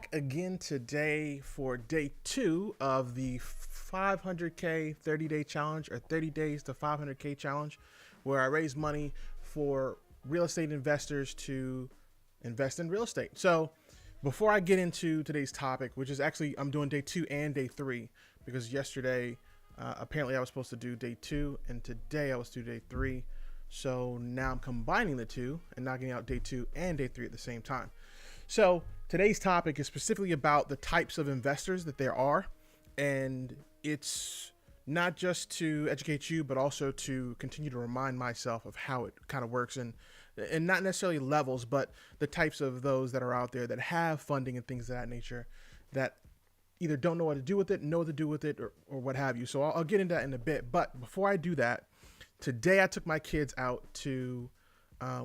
back again today for day 2 of the 500K 30-day challenge, or 30 days to 500K challenge, where I raise money for real estate investors to invest in real estate. So before I get into today's topic, which is actually, I'm doing day 2 and day 3 because yesterday apparently I was supposed to do day 2 and today I was to do day 3. So now I'm combining the two and knocking out day 2 and day 3 at the same time. So today's topic is specifically about the types of investors that there are, and it's not just to educate you, but also to continue to remind myself of how it kind of works, and not necessarily levels, but the types of those that are out there that have funding and things of that nature that either don't know what to do with it, know what to do with it, or what have you. So I'll get into that in a bit. But before I do that, today I took my kids out to,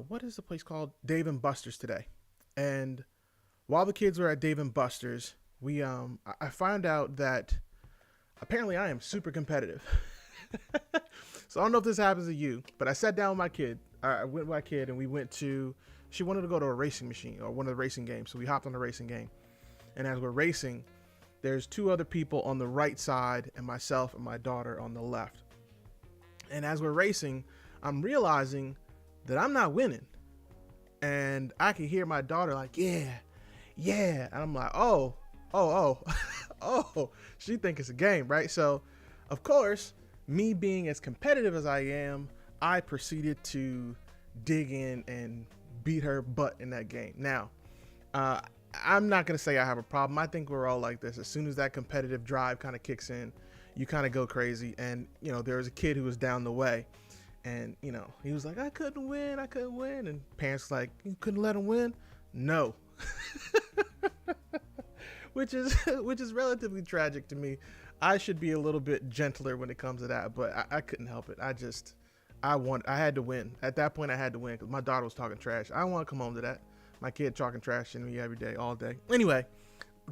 what is the place called? Dave and Buster's today. And while the kids were at Dave and Buster's, I found out that apparently I am super competitive. So I don't know if this happens to you, but I sat down with my kid. I went with my kid and we went to, she wanted to go to a racing machine or one of the racing games. So we hopped on the racing game. And as we're racing, there's 2 other people on the right side and myself and my daughter on the left. And as we're racing, I'm realizing that I'm not winning. And I can hear my daughter like, yeah. And I'm like, oh, she think it's a game, right? So, of course, me being as competitive as I am, I proceeded to dig in and beat her butt in that game. Now, I'm not going to say I have a problem. I think we're all like this. As soon as that competitive drive kind of kicks in, you kind of go crazy. And, there was a kid who was down the way. And, he was like, I couldn't win. And parents like, you couldn't let him win? No. which is relatively tragic to me. I should be a little bit gentler when it comes to that, but I couldn't help it. I had to win. At that point, I had to win because my daughter was talking trash. I don't want to come home to that. My kid talking trash to me every day, all day. Anyway,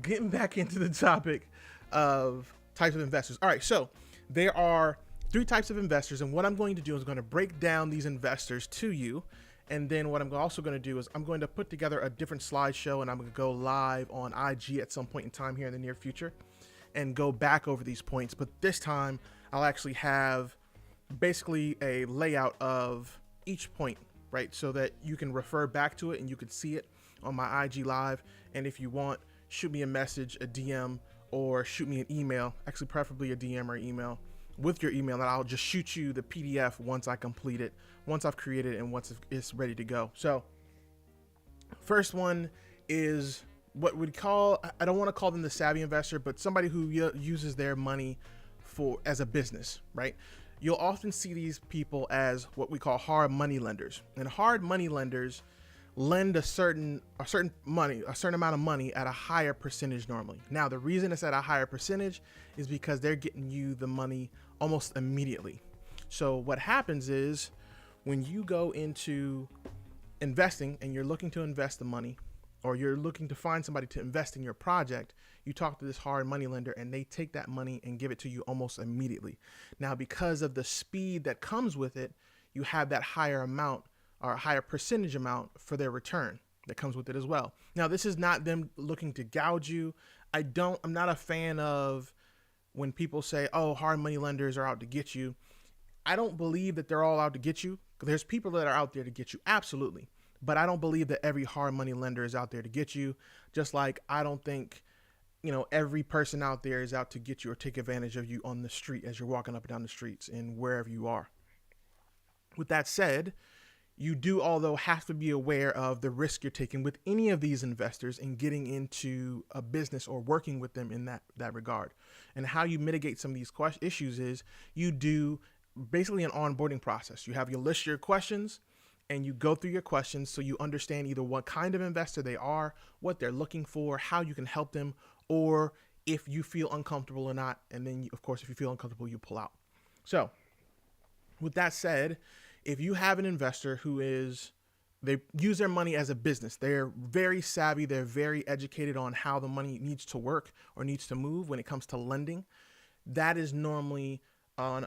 getting back into the topic of types of investors. All right, so there are 3 types of investors, and what I'm going to do is I'm going to break down these investors to you. And then what I'm also going to do is I'm going to put together a different slideshow, and I'm going to go live on IG at some point in time here in the near future and go back over these points. But this time I'll actually have basically a layout of each point, right? So that you can refer back to it and you can see it on my IG live. And if you want, shoot me a message, a DM, or shoot me an email, actually preferably a DM or email, with your email, and I'll just shoot you the PDF once I complete it, once I've created it, and once it's ready to go. So first one is what we'd call, I don't want to call them the savvy investor, but somebody who uses their money as a business, right? You'll often see these people as what we call hard money lenders. And hard money lenders lend a certain amount of money at a higher percentage normally. Now, the reason it's at a higher percentage is because they're getting you the money almost immediately. So what happens is when you go into investing and you're looking to invest the money, or you're looking to find somebody to invest in your project, you talk to this hard money lender and they take that money and give it to you almost immediately. Now, because of the speed that comes with it, you have that higher amount or a higher percentage amount for their return that comes with it as well. Now, this is not them looking to gouge you. I'm not a fan of when people say, oh, hard money lenders are out to get you. I don't believe that they're all out to get you. There's people that are out there to get you, absolutely. But I don't believe that every hard money lender is out there to get you. Just like I don't think, every person out there is out to get you or take advantage of you on the street as you're walking up and down the streets and wherever you are. With that said, you do, although, have to be aware of the risk you're taking with any of these investors in getting into a business or working with them in that regard. And how you mitigate some of these issues is you do basically an onboarding process. You have your list of your questions and you go through your questions so you understand either what kind of investor they are, what they're looking for, how you can help them, or if you feel uncomfortable or not. And then, of course, if you feel uncomfortable, you pull out. So with that said, if you have an investor they use their money as a business, they're very savvy, they're very educated on how the money needs to work or needs to move when it comes to lending, that is normally on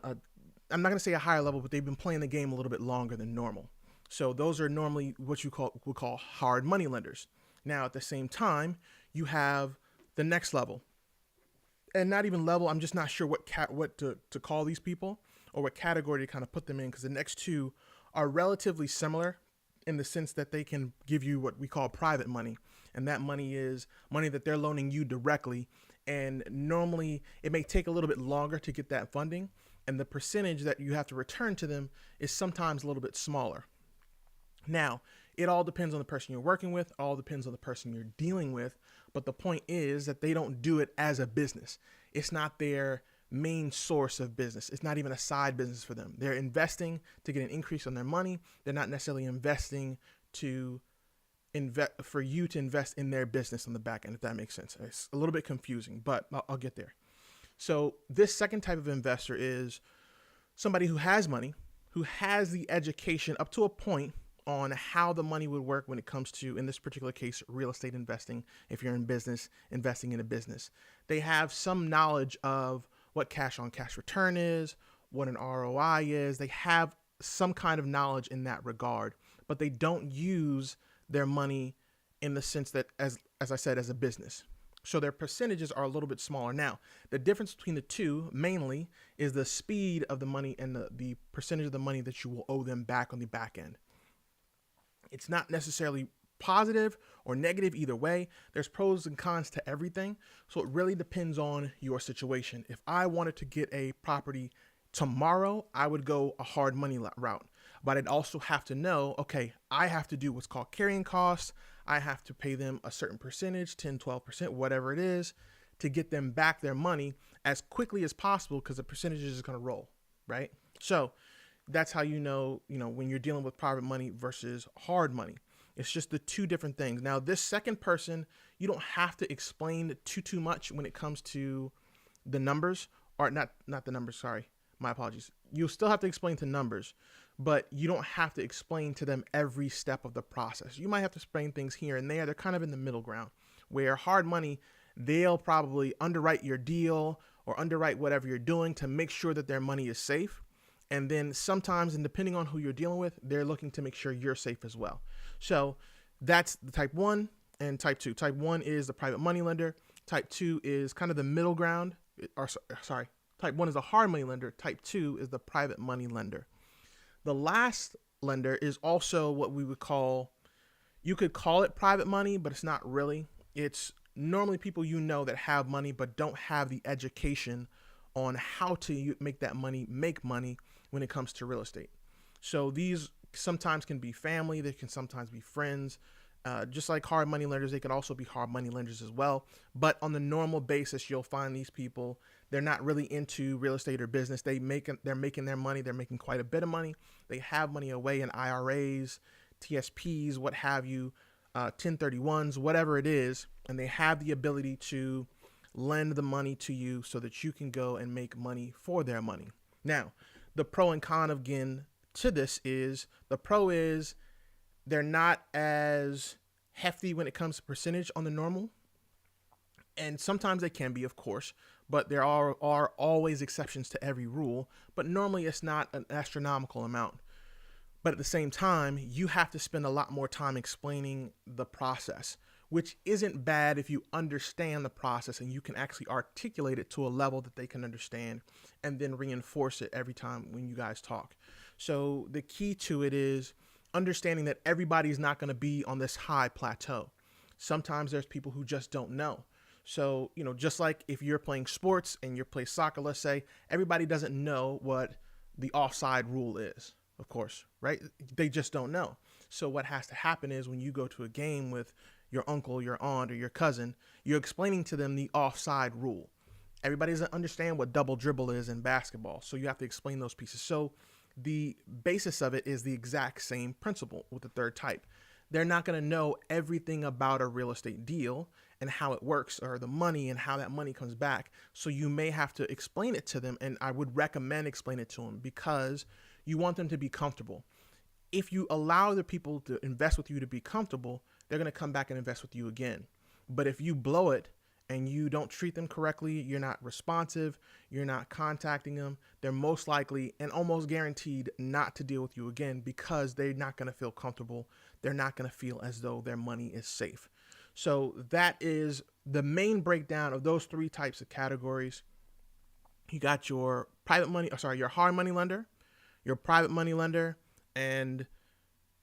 I'm not going to say a higher level, but they've been playing the game a little bit longer than normal. So those are normally what we call hard money lenders. Now, at the same time, You have the next level, and not even level. I'm just not sure what to call these people or what category to kind of put them in, because the next two are relatively similar in the sense that they can give you what we call private money, and that money is money that they're loaning you directly. And normally, it may take a little bit longer to get that funding, and the percentage that you have to return to them is sometimes a little bit smaller. Now, it all depends on the person you're working with, all depends on the person you're dealing with, but the point is that they don't do it as a business. It's not their main source of business. It's not even a side business for them. They're investing to get an increase on their money. They're not necessarily investing to invest for you to invest in their business on the back end, if that makes sense. It's a little bit confusing, but I'll get there. So this second type of investor is somebody who has money, who has the education up to a point on how the money would work when it comes to, in this particular case, real estate investing. If you're in business, investing in a business, they have some knowledge of what cash on cash return is, what an ROI is. They have some kind of knowledge in that regard, but they don't use their money in the sense that, as I said, as a business. So their percentages are a little bit smaller. Now, the difference between the two mainly is the speed of the money and the percentage of the money that you will owe them back on the back end. It's not necessarily positive or negative either way. There's pros and cons to everything. So it really depends on your situation. If I wanted to get a property tomorrow, I would go a hard money route. But I'd also have to know, okay, I have to do what's called carrying costs. I have to pay them a certain percentage, 10, 12%, whatever it is, to get them back their money as quickly as possible, because the percentage is going to roll, right? So that's how you know, when you're dealing with private money versus hard money. It's just the two different things. Now, this second person, you don't have to explain too much when it comes to the numbers, or not the numbers, sorry. My apologies. You'll still have to explain to numbers, but you don't have to explain to them every step of the process. You might have to explain things here and there. They're kind of in the middle ground, where hard money, they'll probably underwrite your deal or underwrite whatever you're doing to make sure that their money is safe. And then sometimes, and depending on who you're dealing with, they're looking to make sure you're safe as well. So that's the type 1 and type 2. Type 1 is the private money lender. Type 2 is kind of the middle ground. Type 1 is a hard money lender. Type 2 is the private money lender. The last lender is also what we would call, you could call it private money, but it's not really. It's normally people that have money but don't have the education on how to make that money make money when it comes to real estate. So these sometimes can be family, they can sometimes be friends. Just like hard money lenders, they can also be hard money lenders as well. But on the normal basis, you'll find these people, they're not really into real estate or business. They're making their money. They're making quite a bit of money. They have money away in IRAs, TSPs, what have you, 1031s, whatever it is. And they have the ability to lend the money to you so that you can go and make money for their money. Now, the pro and con again to this is, the pro is they're not as hefty when it comes to percentage on the normal. And sometimes they can be, of course, but there are always exceptions to every rule. But normally it's not an astronomical amount. But at the same time, you have to spend a lot more time explaining the process, which isn't bad if you understand the process and you can actually articulate it to a level that they can understand and then reinforce it every time when you guys talk. So the key to it is understanding that everybody's not going to be on this high plateau. Sometimes there's people who just don't know. So, just like if you're playing sports and you play soccer, let's say, everybody doesn't know what the offside rule is, of course, right? They just don't know. So what has to happen is when you go to a game with your uncle, your aunt, or your cousin, you're explaining to them the offside rule. Everybody doesn't understand what double dribble is in basketball, so you have to explain those pieces. So the basis of it is the exact same principle with the third type. They're not going to know everything about a real estate deal and how it works, or the money and how that money comes back. So you may have to explain it to them, and I would recommend explain it to them because you want them to be comfortable. If you allow the people to invest with you to be comfortable, they're going to come back and invest with you again. But if you blow it and you don't treat them correctly, you're not responsive, you're not contacting them, they're most likely and almost guaranteed not to deal with you again because they're not going to feel comfortable. They're not going to feel as though their money is safe. So that is the main breakdown of those three types of categories. You got your private money, your hard money lender, your private money lender, and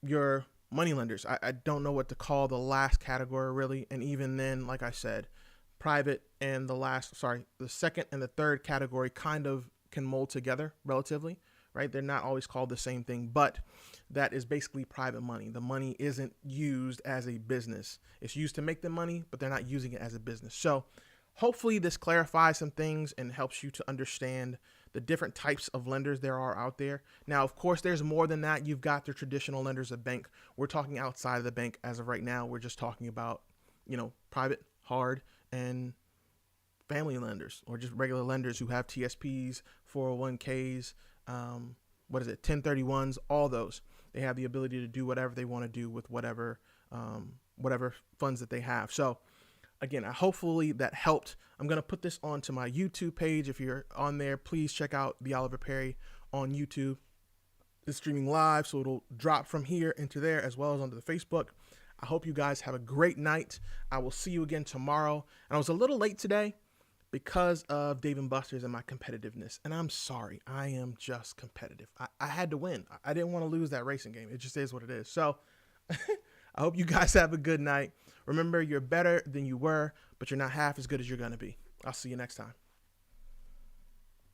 your money lenders. I don't know what to call the last category really. And even then, like I said, private and the second and the third category kind of can mold together relatively, right? They're not always called the same thing, but that is basically private money. The money isn't used as a business. It's used to make the money, but they're not using it as a business. So hopefully this clarifies some things and helps you to understand the different types of lenders there are out there. Now, of course, there's more than that. You've got the traditional lenders of bank. We're talking outside of the bank as of right now. We're just talking about, private, hard, and family lenders, or just regular lenders who have TSPs, 401ks, 1031s, all those. They have the ability to do whatever they want to do with whatever funds that they have. So again, hopefully that helped. I'm going to put this onto my YouTube page. If you're on there, please check out the Oliver Perry on YouTube. It's streaming live, so it'll drop from here into there as well as onto the Facebook. I hope you guys have a great night. I will see you again tomorrow. And I was a little late today because of Dave & Buster's and my competitiveness. And I'm sorry. I am just competitive. I had to win. I didn't want to lose that racing game. It just is what it is. So I hope you guys have a good night. Remember, you're better than you were, but you're not half as good as you're going to be. I'll see you next time.